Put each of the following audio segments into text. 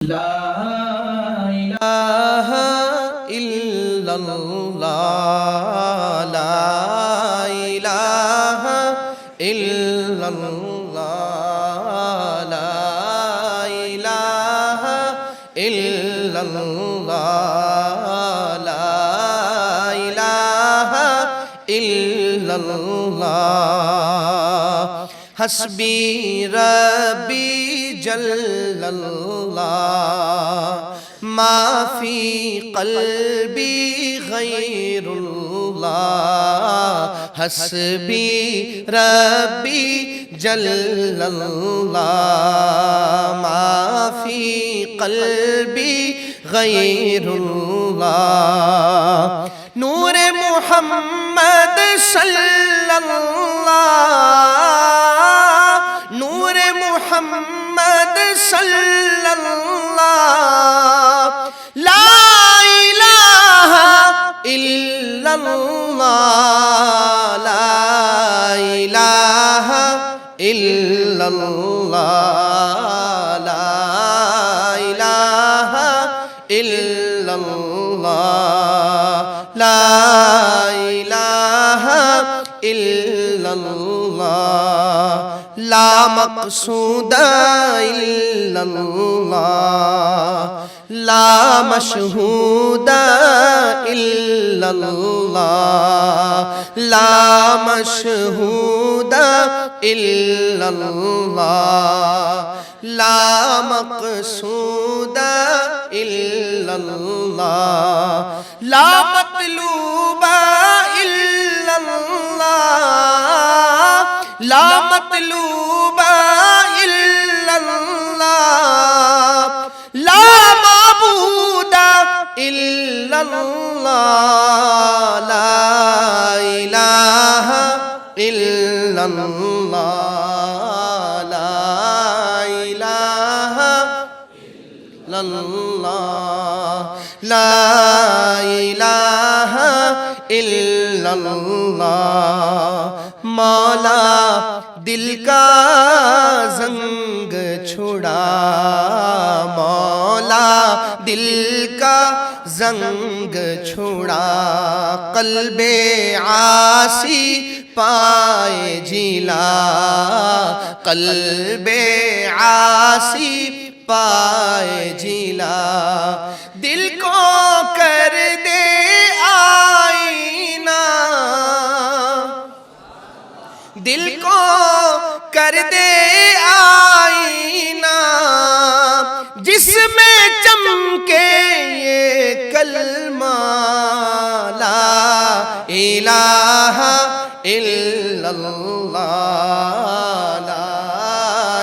لا إله إلا الله لا إله إلا الله لا إله إلا الله لا إله إلا الله حسبي ربي جل الله ما في قلبي غير الله حسبي ربي جل الله ما في قلبي غير الله نور محمد صلى الله نور محمد صلى الله لا إله إلا الله لا إله إلا الله لا إله إلا الله لا إله إلا الله لا مقصود إلا الله لا مشهود إلا الله لا مشهود إلا الله لا مقصود إلا الله لا مطلوب إلا الله لا مطلوب إلا الله لا معبود إلا الله لا إله إلا الله لا إله إلا الله لا إله إلا الله مولا دل کا زنگ چھڑا مولا دل کا زنگ چھڑا قلب عاصی پائے جلا قلب عاصی پائے جلا دل کو کر دے آئینہ دل کو کر دے آئینہ جس میں چمکے یہ کلمہ لا الہ الا اللہ لا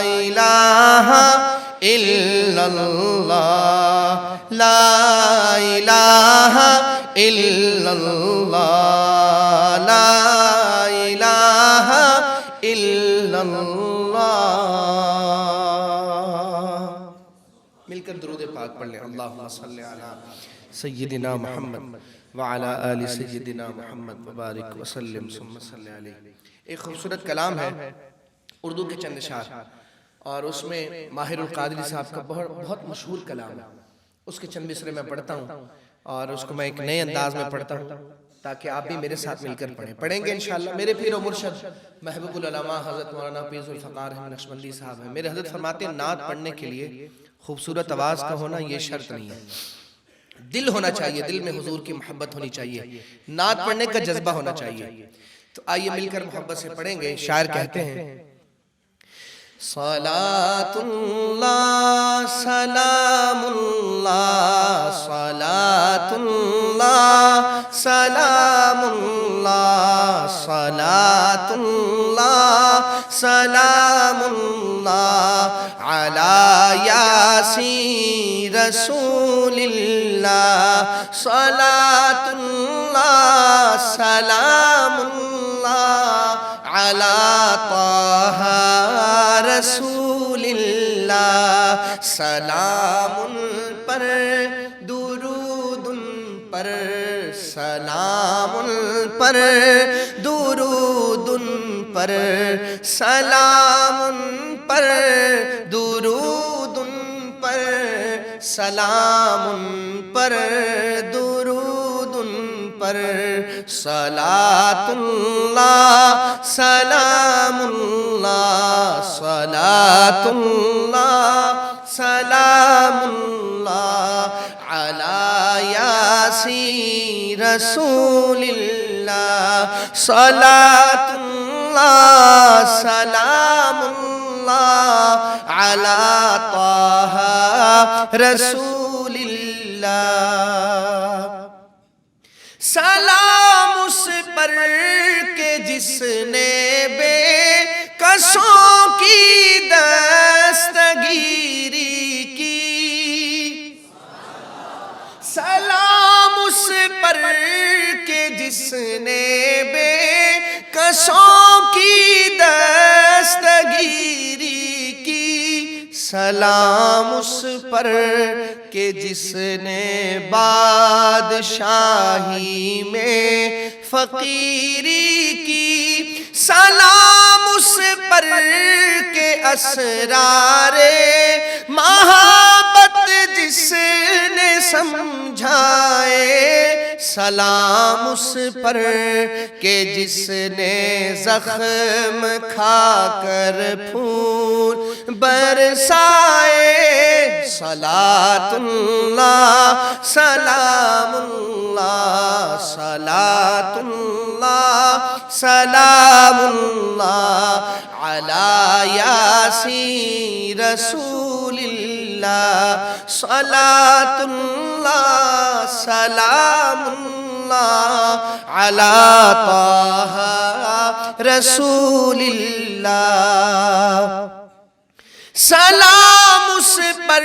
الہ الا اللہ لا الہ الا اللہ لا الہ الا اللہ مل کر درود پاک پڑھ لیں اللہم صلی علی سیدنا محمد وعلی آل سیدنا محمد وبارک وسلم ثم صلی علیہ ایک خوبصورت کلام ہے اردو کے چند اشعار اور اس میں ماہر القادری صاحب کا بہت مشہور کلام ہے اس کے چند مصرے میں پڑھتا ہوں اور اس کو میں ایک نئے انداز میں پڑھتا ہوں تاکہ آپ بھی میرے ساتھ مل کر پڑھیں گے انشاءاللہ میرے پیر و مرشد محبوب العلماء حضرت مولانا فیض الفقار احمد نقشبندی صاحب ہیں میرے حضرت فرماتے ہیں نعت پڑھنے کے لیے خوبصورت آواز کا ہونا یہ شرط نہیں ہے دل ہونا چاہیے دل میں حضور کی محبت ہونی چاہیے نعت پڑھنے کا جذبہ ہونا چاہیے تو آئیے مل کر محبت سے پڑھیں گے شاعر کہتے ہیں صلاة اللہ سلام اللہ صلاة اللہ سلام اللہ صلاة اللہ سلام اللہ علی یاسین رسول اللہ صلاة اللہ سلام اللہ علی طہ رسول اللہ سلام پر درود پر سلام پر درود پر سلام پر درود پر سلام ان پر، درود ان پر، صلاۃ اللہ سلام اللہ، صلاۃ اللہ سلام اللہ علی یاسین رسول اللہ، صلاۃ اللہ سلام اللہ علی طٰہٰ رسول اللہ۔ سلام اس پر کہ جس نے بے کسوں کی دستگیری کی، سلام اس پر کہ جس نے بے کسوں کی دستگیری کی، سلام اس پر کہ جس نے بادشاہی میں فقیری کی، سلام اس پر کہ اسرار محبت جس نے سمجھائے، سلام اس پر کہ جس نے زخم کھا کر پھول برسائے، صلاۃ اللہ سلام اللہ، صلاۃ اللہ سلام اللہ علی یاسین رسول اللہ، صلاۃ اللہ سلام اللہ علی طٰہٰ رسول اللہ۔ سلام اس پر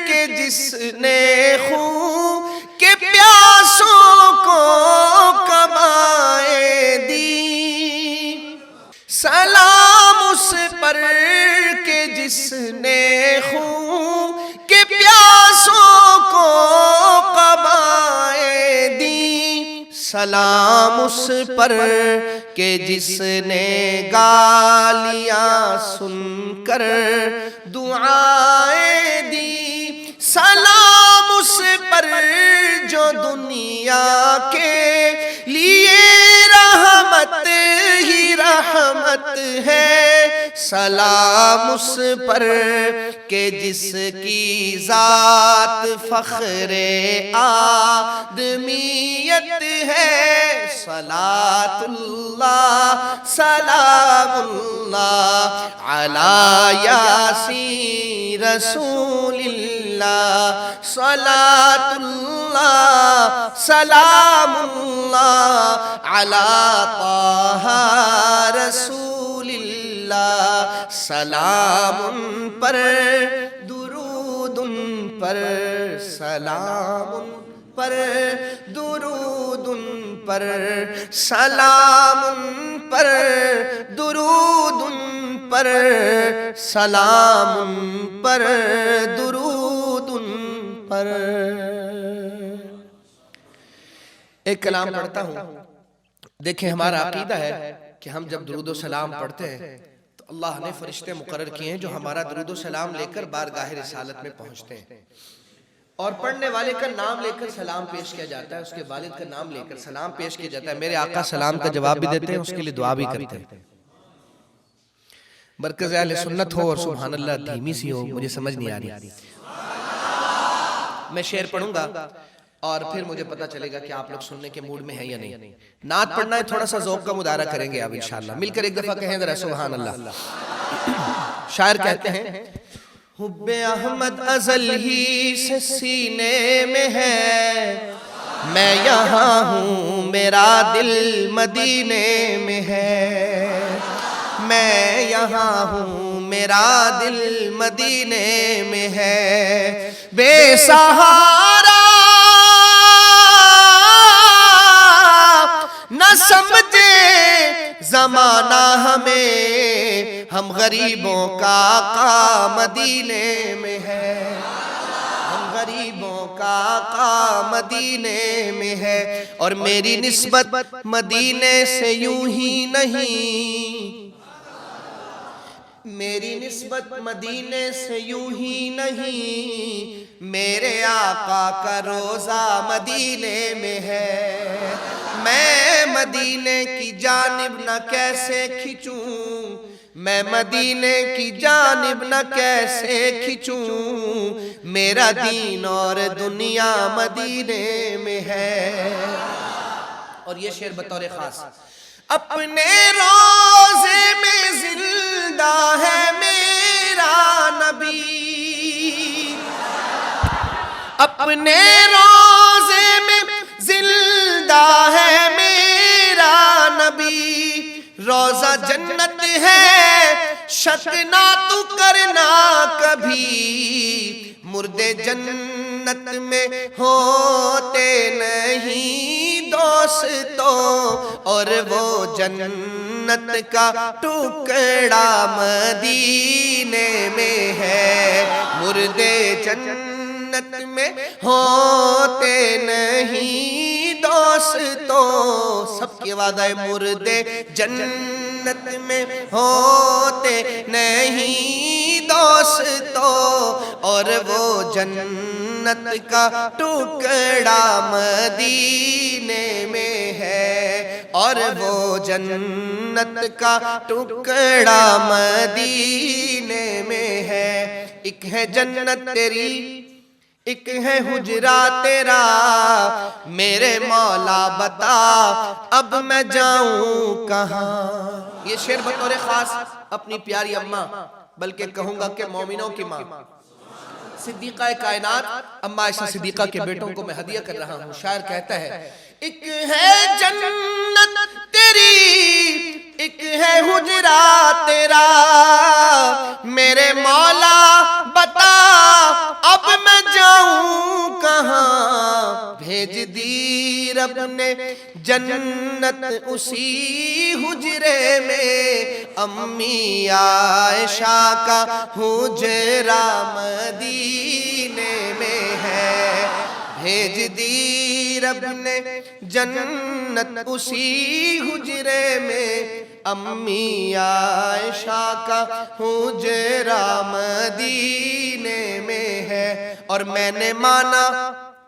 کہ جس نے خون کے پیاسوں کو کبائیں دی، سلام اس پر کہ جس نے خون کے پیاسوں کو کبائیں دی، سلام اس پر کہ جس نے گالیاں سن کر دعائیں دی، سلام اس پر جو دنیا کے لیے رحمت ہی رحمت ہے، سلام اس پر کہ جس کی ذات فخر آدمیت ہے، صلاۃ اللہ سلام اللہ علی یاسین رسول اللہ، صلاۃ اللہ سلام اللہ علی طٰہٰ رسول اللہ، سلام ان پر درود ان پر، سلام ان پر درود ان پر، سلام ان پر درود ان پر، سلام ان پر درود ان پر۔ ایک کلام پڑھتا ہوں، دیکھیں ہمارا عقیدہ ہے کہ ہم جب درود و سلام پڑھتے ہیں تو اللہ نے فرشتے مقرر کیے ہیں جو ہمارا درود و سلام لے کر بارگاہ رسالت میں پہنچتے ہیں، اور پڑھنے والے کا نام لے کر سلام پیش کیا جاتا ہے، اس کے والد کا نام لے کر سلام پیش کیا جاتا ہے، میرے آقا سلام کا جواب بھی دیتے ہیں، اس کے لیے دعا بھی کرتے ہیں۔ مرکز اہل سنت ہو اور سبحان اللہ دھیمی سی ہو، مجھے سمجھ نہیں آ رہی۔ میں شعر پڑھوں گا اور پھر مجھے پتا چلے گا کہ آپ لوگ سننے کے موڈ میں ہیں یا نہیں۔ نعت پڑھنا ہے، تھوڑا سا ذوق کا مظاہرہ کریں گے آپ انشاءاللہ، مل کر ایک دفعہ کہیں ذرا سبحان اللہ۔ شاعر کہتے ہیں، حب احمد ازل ہی سے سینے میں ہے، میں یہاں ہوں میرا دل مدینے میں ہے، میں یہاں ہوں میرا دل مدینے میں ہے، بے سہارا نہ سمجھے زمانہ ہمیں، ہم غریبوں کا آقا مدینے میں ہے، ہم غریبوں کا آقا مدینے میں ہے، اور میری نسبت مدینے سے یوں ہی نہیں، میری نسبت مدینے سے یوں ہی نہیں، میرے آقا کا روزہ مدینے میں ہے، میں مدینے کی جانب نہ کیسے کھنچوں، میں مدینے کی جانب نہ کیسے کھنچوں، میرا دین اور دنیا مدینے میں ہے۔ اور یہ شعر بطور خاص، اپنے روزے میں زندہ ہے میرا نبی، اپنے روزے میں زندہ ہے میرا نبی، روزہ جنت ہے شک نہ تو کرنا کبھی، مردے جنت میں ہوتے نہیں دوستوں، اور وہ جنت کا ٹکڑا مدینے میں ہے، مردے جنت میں ہوتے نہیں دوستوں، سب کی آواز آئے، مردے جنت میں ہوتے نہیں دوستوں، اور وہ جنت کا ٹکڑا مدینے میں ہے، اور وہ جنت کا ٹکڑا مدینے میں ہے۔ ایک ہے جنت تیری، ایک ہے حجرہ تیرا، میرے مولا بتا اب میں جاؤں کہاں۔ یہ شعر بطور خاص اپنی پیاری اماں، بلکہ کہوں گا کہ مومنوں کی ماں، صدیقہ کائنات اماں عائشہ صدیقہ کے بیٹوں کو میں ہدیہ کر رہا ہوں۔ شاعر کہتا ہے، ایک ہے جنت تیری، ایک ہے حجرہ تیرا، میرے مولا بتا اب میں جاؤں کہاں، بھیج دی رب نے جنت اسی حجرے میں، امی عائشہ کا حجرہ مدینے میں ہے، بھیج دی رب نے جنت اسی حجرے میں، امی عائشہ کا حجرہ مدینے میں ہے۔ اور میں نے مانا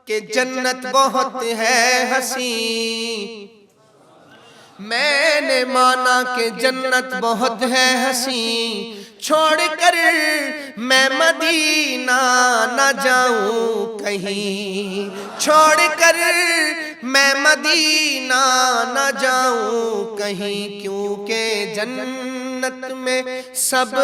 کہ جنت بہت ہے حسین، میں نے مانا کہ جنت بہت ہے حسین، چھوڑ کر میں مدینہ نہ جاؤں کہیں، چھوڑ کر میں مدینہ نہ جاؤں کہیں، کیونکہ جنت میں سب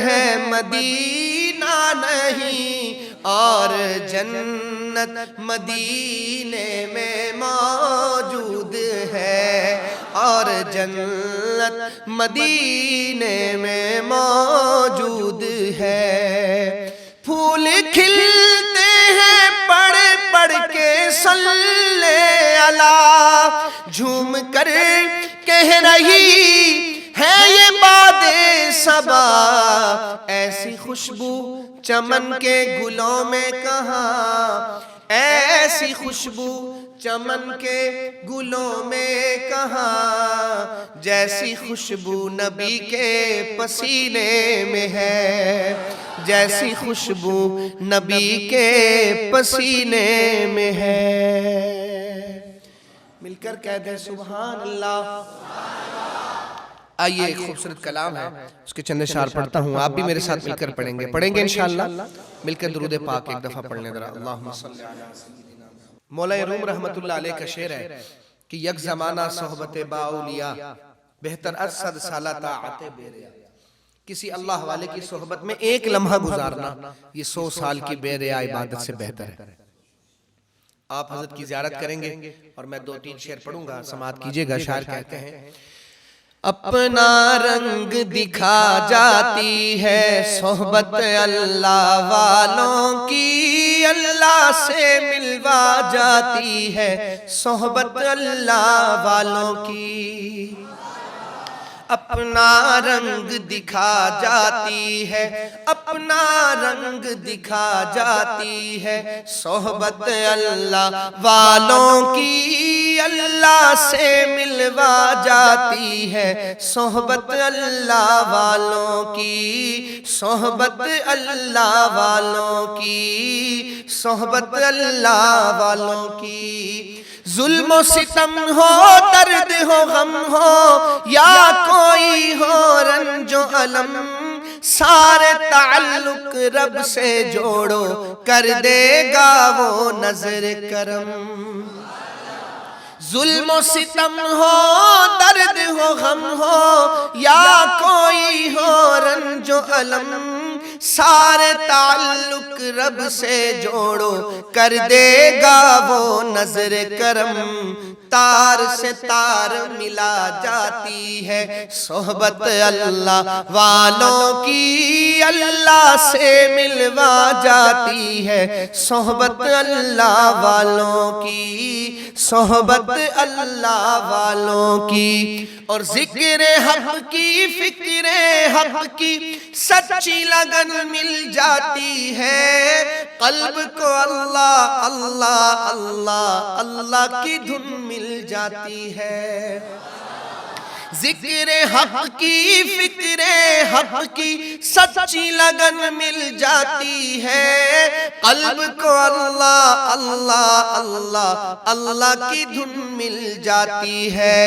ہے مدینہ نہیں، اور جنت مدینے میں موجود ہے، اور جنت مدینے میں موجود ہے۔ پھول کھلتے ہیں پڑھ پڑھ کے صلی اللہ، جھوم کر کہہ رہی ہے یہ باد صبا، ایسی خوشبو چمن کے گلوں میں کہاں، ایسی خوشبو چمن کے گلوں میں کہاں، جیسی خوشبو نبی کے پسینے میں ہے، جیسی خوشبو نبی کے پسینے میں ہے۔ مل کر کہہ دیں سبحان اللہ۔ آئیے ایک خوبصورت کلام ہے، اس کے چند اشعار پڑھتا ہوں، آپ بھی میرے ساتھ مل کر پڑھیں گے انشاءاللہ۔ مل کر درود پاک ایک دفعہ پڑھ لیں ذرا، اللہم صلی علی سیدنا۔ مولا روم رحمت اللہ علیہ کا شعر ہے کہ یک زمانہ صحبت با اولیاء، بہتر از 100 سالہ طاعت بے ریا۔ کسی اللہ والے کی صحبت میں ایک لمحہ گزارنا یہ 100 سال کی بے ریا عبادت سے بہتر ہے۔ آپ حضرت کی زیارت کریں گے اور میں 2-3 شعر پڑھوں گا، سماعت کیجئے گا۔ شاعر کہتے ہیں، اپنا رنگ دکھا جاتی ہے صحبت اللہ والوں کی، اللہ سے ملوا جاتی ہے صحبت اللہ والوں کی۔ اپنا رنگ دکھا جاتی ہے، اپنا رنگ دکھا جاتی ہے، صحبت اللہ والوں کی اللہ سے ملوا جاتی ہے، صحبت اللہ والوں کی، صحبت اللہ والوں کی، صحبت اللہ والوں کی۔ ظلم و ستم ہو، درد ہو، غم ہو، یا کوئی ہو رنج و الم، سارے تعلق رب سے جوڑو، کر دے گا وہ نظر کرم۔ ظلم و ستم ہو، درد ہو، غم ہو، یا کوئی ہو رنج و الم، سارے تعلق رب سے جوڑو، کر دے گا وہ نظر کرم۔ تار سے تار ملا جاتی ہے، صحبت اللہ والوں کی اللہ سے ملوا جاتی ہے، صحبت اللہ والوں کی، صحبت اللہ والوں کی۔ اور ذکر حق کی، فکر حق کی سچی لگن مل جاتی ہے، قلب کو اللہ اللہ اللہ اللہ کی دھن مل جاتی ہے۔ ذکر حق کی، فکر حق کی سچی لگن مل جاتی ہے، قلب کو اللہ اللہ اللہ اللہ کی دھن مل جاتی ہے،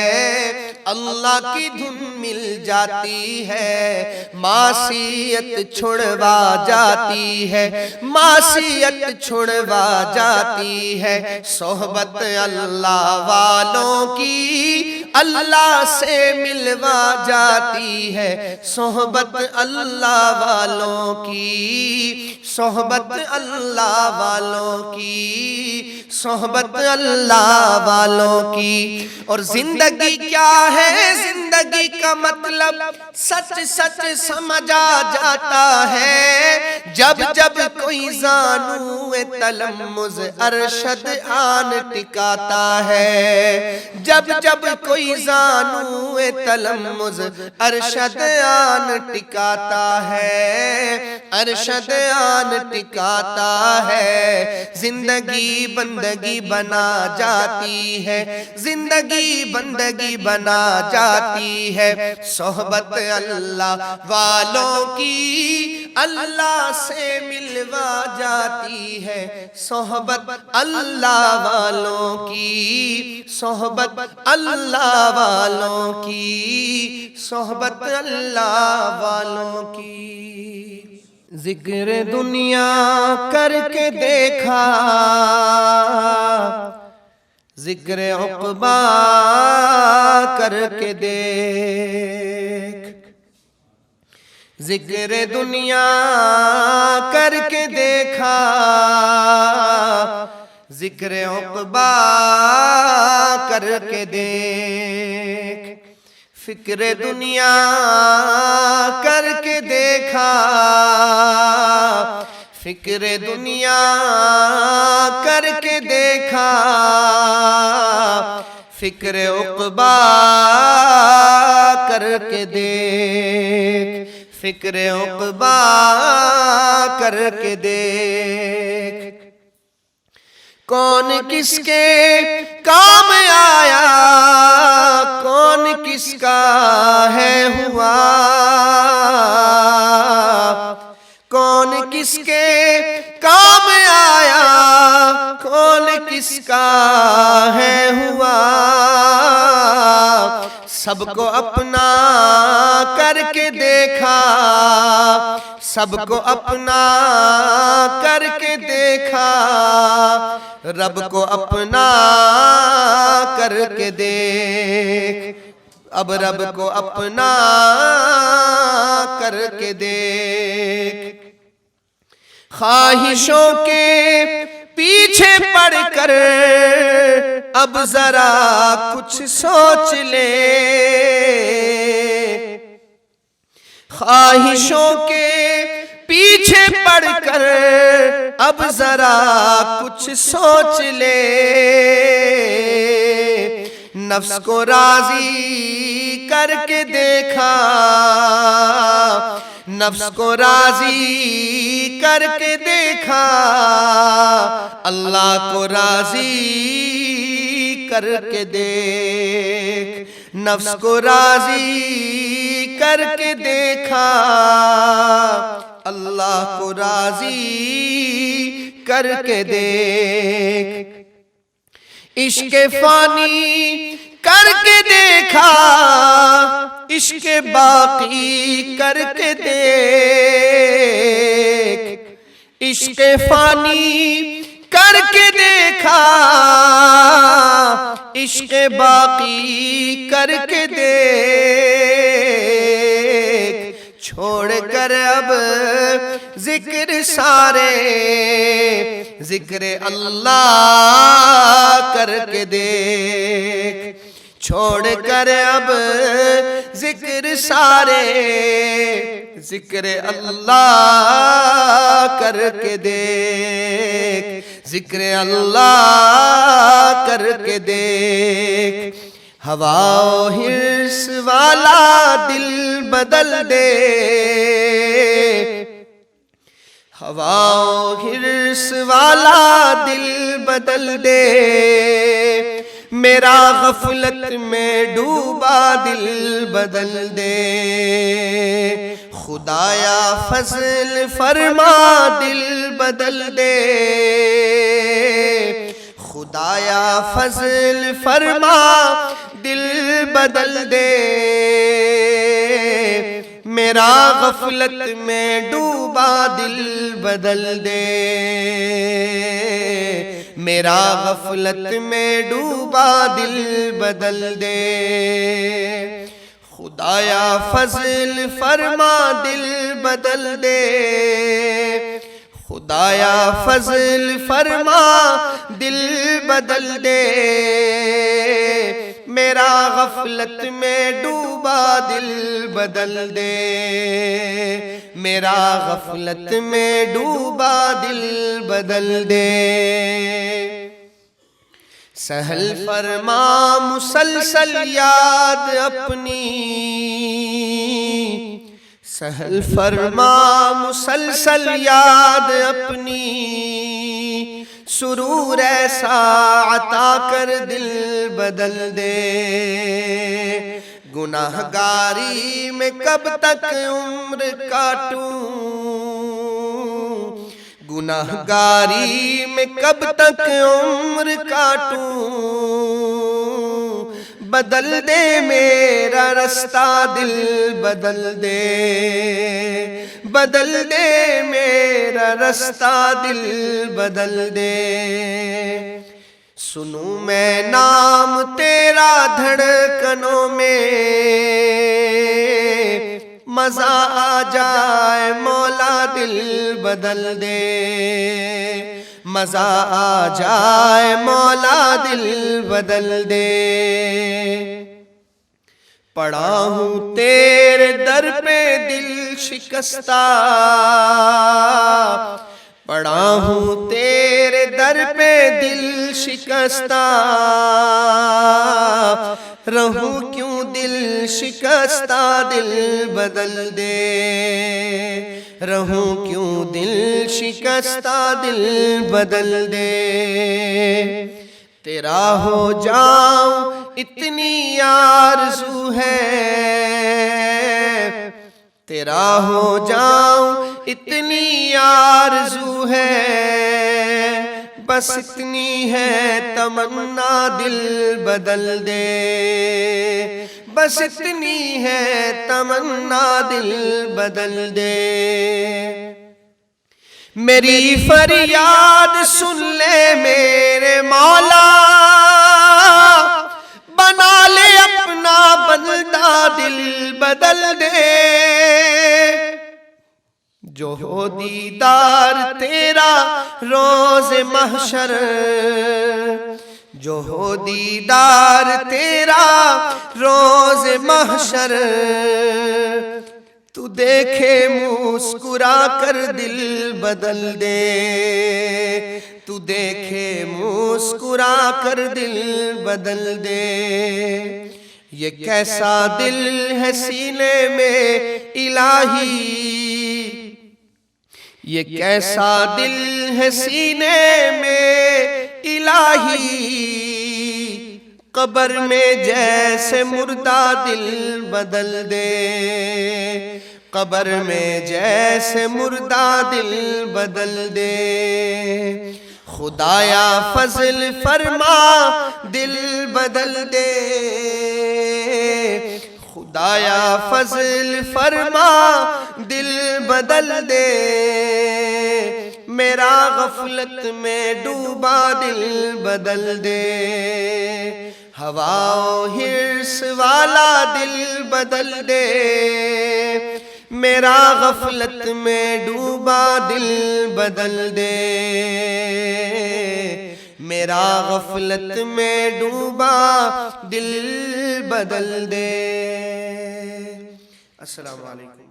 اللہ کی دھن مل جاتی ہے۔ معصیت چھڑوا جاتی ہے، معصیت چھڑوا جاتی ہے، صحبت اللہ والوں کی اللہ سے ملوا جاتی ہے، صحبت اللہ والوں کی، صحبت اللہ والوں کی، صحبت اللہ والوں کی۔ اور زندگی کیا ہے، زندگی کا مطلب سچ سچ سمجھا جاتا ہے، جب جب کوئی زانو تلمذ ارشد آن ٹکاتا ہے، جب جب کوئی زانو تلمذ ارشد آن ٹکاتا ہے، ارشد آن ٹکاتا ہے۔ زندگی بندگی بنا جاتی ہے، زندگی بندگی بنا جاتی ہے، صحبت اللہ والوں کی اللہ سے ملوا جاتی ہے، صحبت اللہ والوں کی، صحبت اللہ والوں کی، صحبت اللہ والوں کی۔ ذکر دنیا کر کے دیکھا، ذکر عقبا کر کے دیکھ، ذکر دنیا کر کے دیکھا، ذکر عقبا کر کے دیکھ، فکر دنیا کر کے دیکھا، فکر دنیا کر کے دیکھا، فکر عقبا کر کے دیکھ، فکر عقبا کر کے دیکھ۔ کون کس کے کام آیا، کون کس کا ہے ہوا، کون کس کے کام آیا، کون کس کا ہے ہوا، سب کو اپنا کر کے دیکھا، سب کو اپنا کر کے دیکھا، رب کو اپنا کر کے دیکھ، اب رب کو اپنا کر کے دیکھ۔ خواہشوں کے پیچھے پڑ کر اب ذرا کچھ سوچ لے، خواہشوں کے پیچھے پڑ کر اب ذرا کچھ سوچ لے، نفس کو راضی کر کے دیکھا، نفس کو راضی کر کے دیکھا، اللہ کو راضی کر کے دیکھ، نفس کو راضی کر کے دیکھا، اللہ کو راضی کر کے دیکھ، عشق فانی کر کے دیکھا، عشق باقی کر کے دیکھ، عشق فانی کر کے دیکھا، عشق باقی کر کے دیکھ، چھوڑ کر اب ذکر سارے، ذکر اللہ کر کے دیکھ، چھوڑ کر اب ذکر سارے، ذکر اللہ کر کے دیکھ، ذکر اللہ کر کے دیکھ، ہوا و حرص والا دل بدل دے، ہوا و حرص والا دل بدل دے، میرا غفلت میں ڈوبا دل بدل دے، خدایا فضل فرما دل بدل دے، خدایا فضل فرما دل بدل دے، میرا غفلت میں ڈوبا دل بدل دے، میرا غفلت میں ڈوبا دل بدل دے، خدایا فضل فرما دل بدل دے، خدایا فضل فرما دل بدل دے، میرا غفلت میں ڈوبا دل بدل دے، میرا غفلت میں ڈوبا دل بدل دے، سہل فرما مسلسل یاد اپنی، سہل فرما مسلسل یاد اپنی، سرور ایسا عطا کر دل بدل دے، گناہگاری میں کب تک عمر کاٹوں، گناہگاری میں کب تک عمر کاٹوں، بدل دے میرا رستہ دل بدل دے، بدل دے میرا رستہ دل بدل دے، سنوں میں نام تیرا دھڑکنوں میں، مزہ آ جائے مولا دل بدل دے، مزہ آ جائے مولا دل بدل دے، پڑا ہوں تیرے در پہ دل شکستہ، پڑا ہوں تیرے در پہ دل شکستہ، رہوں کیوں دل شکستہ دل بدل دے، رہوں کیوں دل شکستہ دل بدل دے، تیرا ہو جاؤں اتنی آرزو ہے، تیرا ہو جاؤں اتنی آرزو ہے، بس اتنی ہے تمنا دل بدل دے، بس اتنی ہے تمنا دل بدل دے، میری فریاد سن لے میرے مولا، بنا لے اپنا بندہ دل بدل دے، جو ہو دیدار تیرا روز محشر، جو ہو دیدار تیرا روز محشر، تو دیکھے مسکرا کر دل بدل دے، تو دیکھے مسکرا کر دل بدل دے، یہ کیسا دل ہے سینے میں الہی، یہ کیسا دل ہے سینے میں الہی، قبر میں جیسے مردہ دل بدل دے، قبر میں جیسے مردہ دل بدل دے، خدایا فضل فرما دل بدل دے، خدایا فضل فرما دل بدل دے، میرا غفلت میں ڈوبا دل بدل دے، ہوا و حرص والا دل بدل دے، میرا غفلت میں ڈوبا دل بدل دے، میرا غفلت میں ڈوبا دل بدل دے۔ السلام علیکم۔